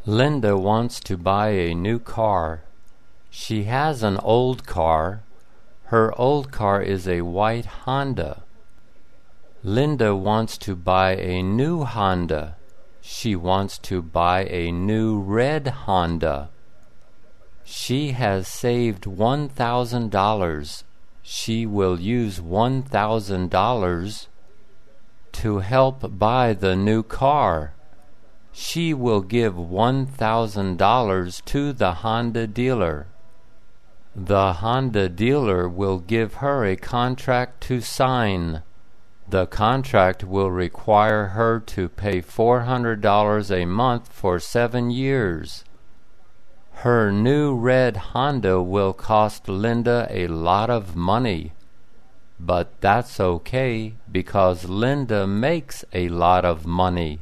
Linda wants to buy a new car. She has an old car. Her old car is a white Honda. Linda wants to buy a new Honda. She wants to buy a new red Honda. She has saved $1,000. She will use $1,000 to help buy the new car. She will give $1,000 to the Honda dealer. The Honda dealer will give her a contract to sign. The contract will require her to pay $400 a month for 7 years. Her new red Honda will cost Linda a lot of money. But that's okay because Linda makes a lot of money.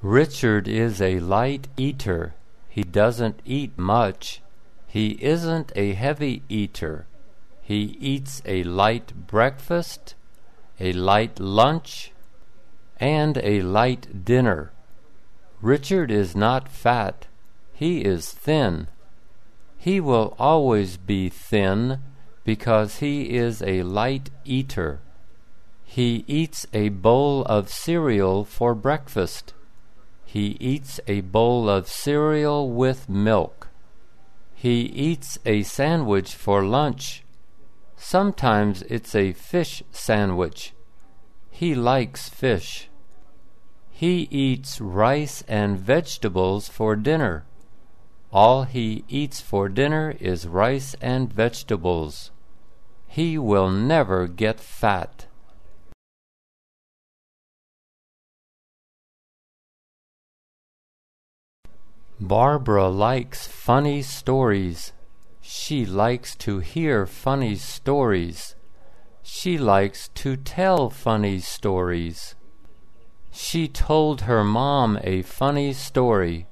Richard is a light eater. He doesn't eat much. He isn't a heavy eater. He eats a light breakfast, a light lunch, and a light dinner. Richard is not fat. He is thin. He will always be thin because he is a light eater. He eats a bowl of cereal for breakfast. He eats a bowl of cereal with milk. He eats a sandwich for lunch. Sometimes it's a fish sandwich. He likes fish. He eats rice and vegetables for dinner. All he eats for dinner is rice and vegetables. He will never get fat. Barbara likes funny stories. She likes to hear funny stories. She likes to tell funny stories. She told her mom a funny story.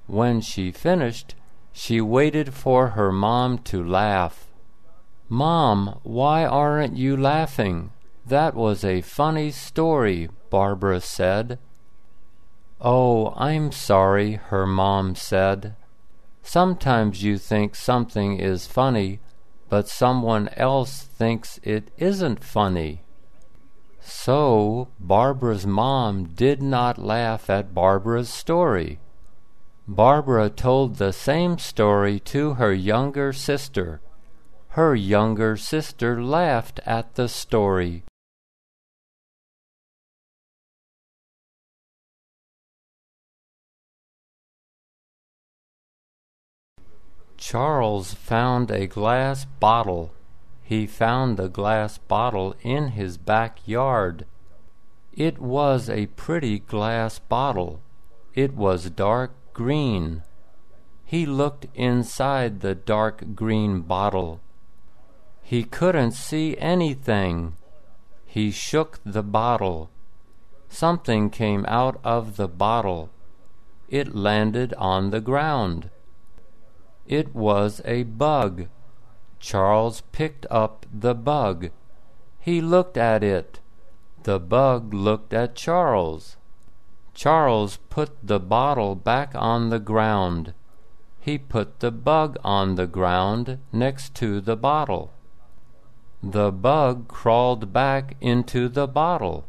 When she finished, she waited for her mom to laugh. "Mom, why aren't you laughing? That was a funny story," Barbara said. "Oh, I'm sorry," her mom said. "Sometimes you think something is funny, but someone else thinks it isn't funny." So Barbara's mom did not laugh at Barbara's story. Barbara told the same story to her younger sister. Her younger sister laughed at the story. Charles found a glass bottle. He found the glass bottle in his backyard. It was a pretty glass bottle. It was dark green. He looked inside the dark green bottle. He couldn't see anything. He shook the bottle. Something came out of the bottle. It landed on the ground. It was a bug. Charles picked up the bug. He looked at it. The bug looked at Charles. Charles put the bottle back on the ground. He put the bug on the ground next to the bottle. The bug crawled back into the bottle.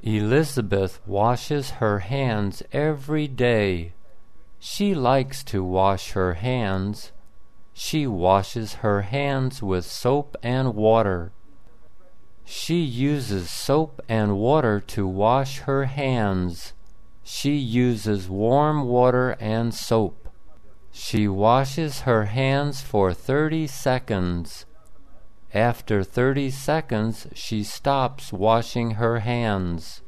Elizabeth washes her hands every day. She likes to wash her hands. She washes her hands with soap and water. She uses soap and water to wash her hands. She uses warm water and soap. She washes her hands for 30 seconds. After 30 seconds, she stops washing her hands.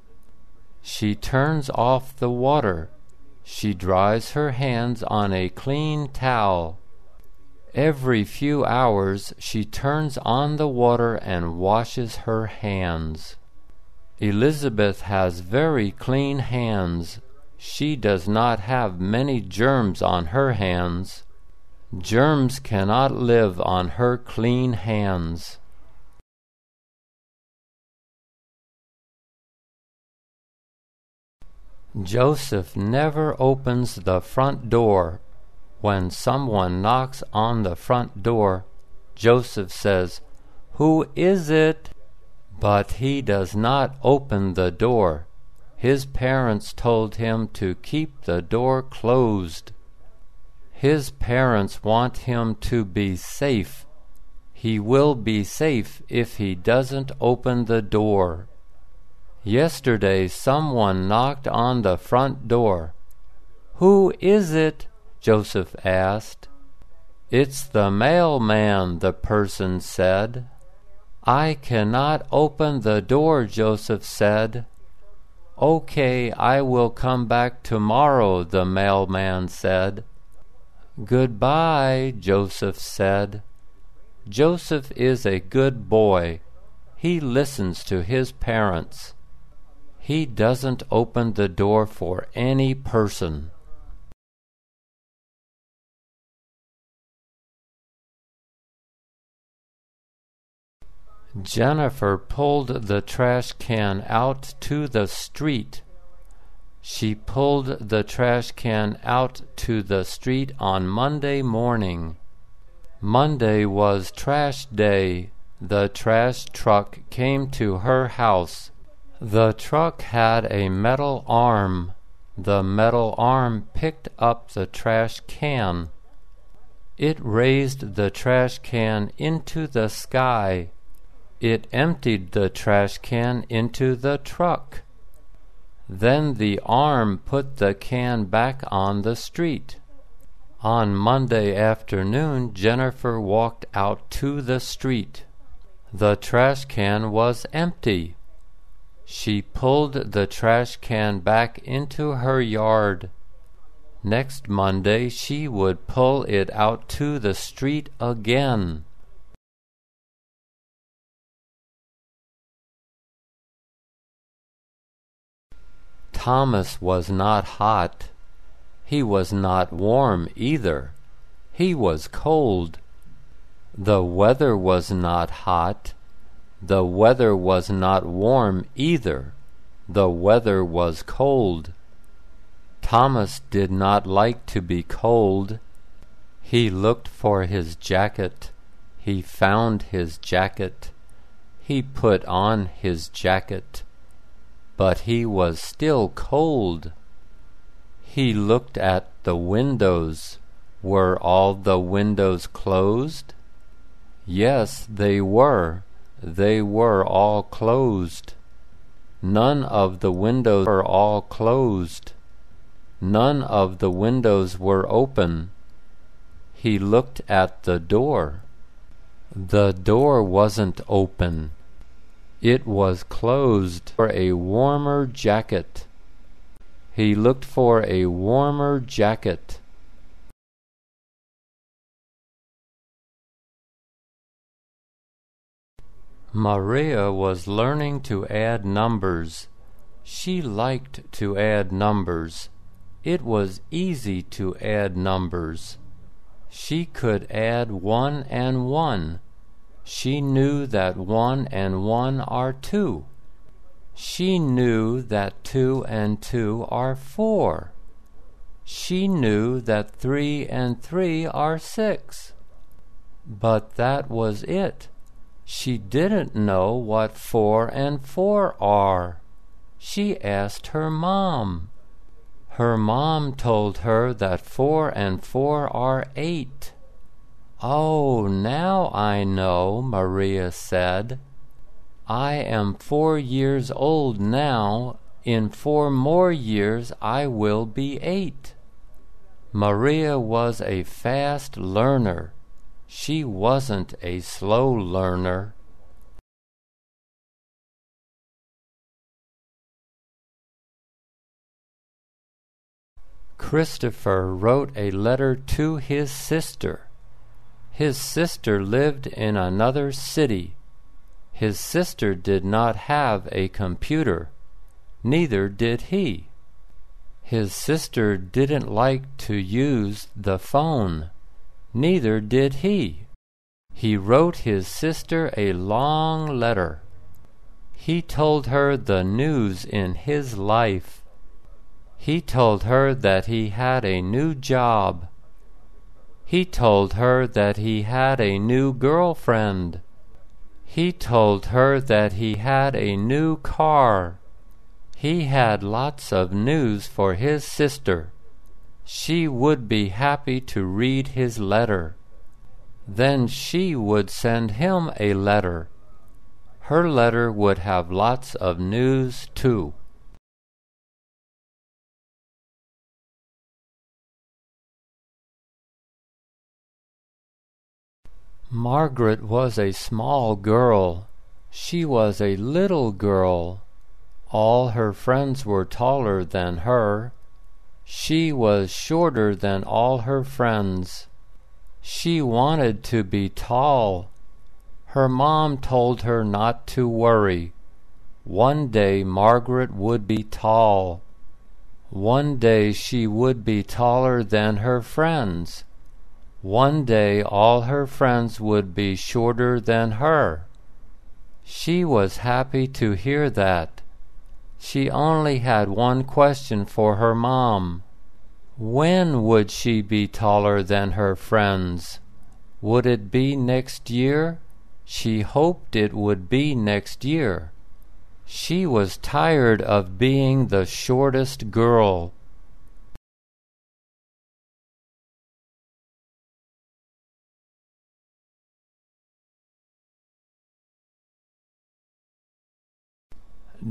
She turns off the water. She dries her hands on a clean towel. Every few hours, she turns on the water and washes her hands. Elizabeth has very clean hands. She does not have many germs on her hands. Germs cannot live on her clean hands. Joseph never opens the front door. When someone knocks on the front door, Joseph says, "Who is it?" But he does not open the door. His parents told him to keep the door closed. His parents want him to be safe. He will be safe if he doesn't open the door. Yesterday someone knocked on the front door. "Who is it?" Joseph asked. "It's the mailman," the person said. "I cannot open the door," Joseph said. "Okay, I will come back tomorrow," the mailman said. "Goodbye," Joseph said. Joseph is a good boy. He listens to his parents. He doesn't open the door for any person. Jennifer pulled the trash can out to the street. She pulled the trash can out to the street on Monday morning. Monday was trash day. The trash truck came to her house. The truck had a metal arm. The metal arm picked up the trash can. It raised the trash can into the sky. It emptied the trash can into the truck. Then the arm put the can back on the street. On Monday afternoon, Jennifer walked out to the street. The trash can was empty. She pulled the trash can back into her yard. Next Monday she would pull it out to the street again. Thomas was not hot. He was not warm either. He was cold. The weather was not hot. The weather was not warm either. The weather was cold. Thomas did not like to be cold. He looked for his jacket. He found his jacket. He put on his jacket. But he was still cold. He looked at the windows. Were all the windows closed? Yes, they were. They were all closed. None of the windows were all closed. None of the windows were open. He looked at the door. The door wasn't open. It was closed. For a warmer jacket. He looked for a warmer jacket. Maria was learning to add numbers. She liked to add numbers. It was easy to add numbers. She could add 1 and 1. She knew that 1 and 1 are 2. She knew that 2 and 2 are 4. She knew that 3 and 3 are 6. But that was it. She didn't know what 4 and 4 are. She asked her mom. Her mom told her that 4 and 4 are 8. "Oh, now I know," Maria said. "I am 4 years old now. In 4 more years I will be 8. Maria was a fast learner. She wasn't a slow learner. Christopher wrote a letter to his sister. His sister lived in another city. His sister did not have a computer. Neither did he. His sister didn't like to use the phone. Neither did he. He wrote his sister a long letter. He told her the news in his life. He told her that he had a new job. He told her that he had a new girlfriend. He told her that he had a new car. He had lots of news for his sister. She would be happy to read his letter. Then she would send him a letter. Her letter would have lots of news too. Margaret was a small girl. She was a little girl. All her friends were taller than her. She was shorter than all her friends. She wanted to be tall. Her mom told her not to worry. One day Margaret would be tall. One day she would be taller than her friends. One day all her friends would be shorter than her. She was happy to hear that. She only had one question for her mom. When would she be taller than her friends? Would it be next year? She hoped it would be next year. She was tired of being the shortest girl.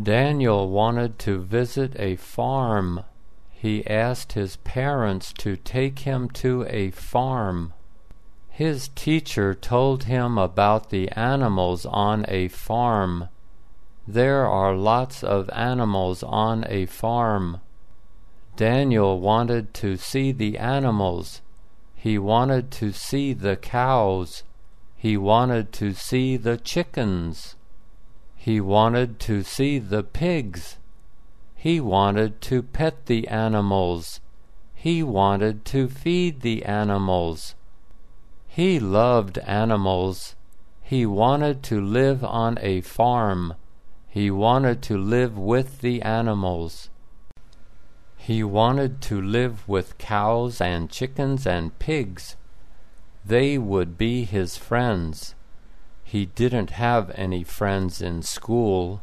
Daniel wanted to visit a farm. He asked his parents to take him to a farm. His teacher told him about the animals on a farm. There are lots of animals on a farm. Daniel wanted to see the animals. He wanted to see the cows. He wanted to see the chickens. He wanted to see the pigs. He wanted to pet the animals. He wanted to feed the animals. He loved animals. He wanted to live on a farm. He wanted to live with the animals. He wanted to live with cows and chickens and pigs. They would be his friends. He didn't have any friends in school.